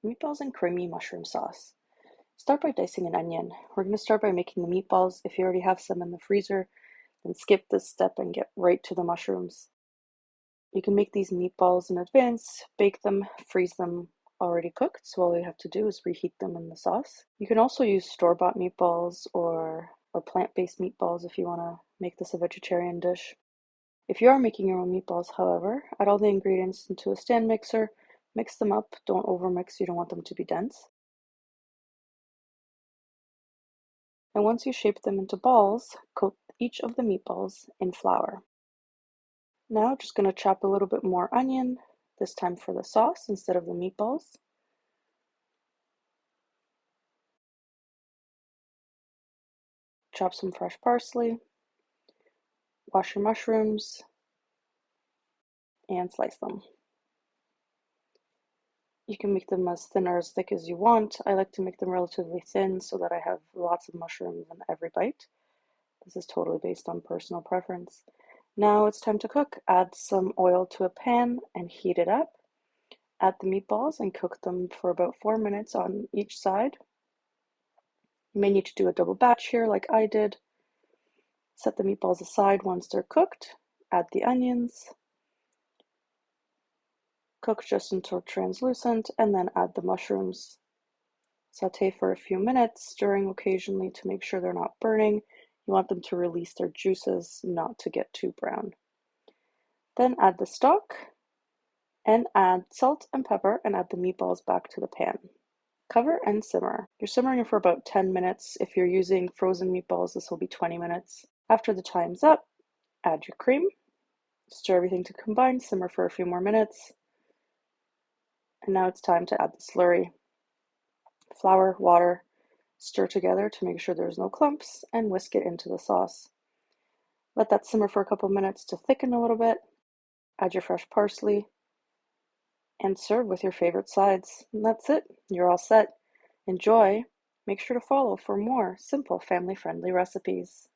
Meatballs and creamy mushroom sauce. Start by dicing an onion. We're going to start by making the meatballs. If you already have some in the freezer, then skip this step and get right to the mushrooms. You can make these meatballs in advance, bake them, freeze them already cooked, so all you have to do is reheat them in the sauce. You can also use store-bought meatballs or plant-based meatballs if you want to make this a vegetarian dish. If you are making your own meatballs, however, add all the ingredients into a stand mixer, mix them up, don't overmix, you don't want them to be dense. And once you shape them into balls, coat each of the meatballs in flour. Now just going to chop a little bit more onion, this time for the sauce instead of the meatballs. Chop some fresh parsley, wash your mushrooms, and slice them. You can make them as thin or as thick as you want. I like to make them relatively thin so that I have lots of mushrooms in every bite. This is totally based on personal preference. Now it's time to cook. Add some oil to a pan and heat it up. Add the meatballs and cook them for about 4 minutes on each side. You may need to do a double batch here like I did. Set the meatballs aside once they're cooked. Add the onions. Cook just until translucent and then add the mushrooms. Saute for a few minutes, stirring occasionally to make sure they're not burning. You want them to release their juices, not to get too brown. Then add the stock and add salt and pepper and add the meatballs back to the pan. Cover and simmer. You're simmering for about 10 minutes. If you're using frozen meatballs, this will be 20 minutes. After the time's up, add your cream. Stir everything to combine, simmer for a few more minutes. And now it's time to add the slurry. Flour, water, stir together to make sure there's no clumps, and whisk it into the sauce. Let that simmer for a couple minutes to thicken a little bit. Add your fresh parsley and serve with your favorite sides. And that's it. You're all set. Enjoy. Make sure to follow for more simple family-friendly recipes.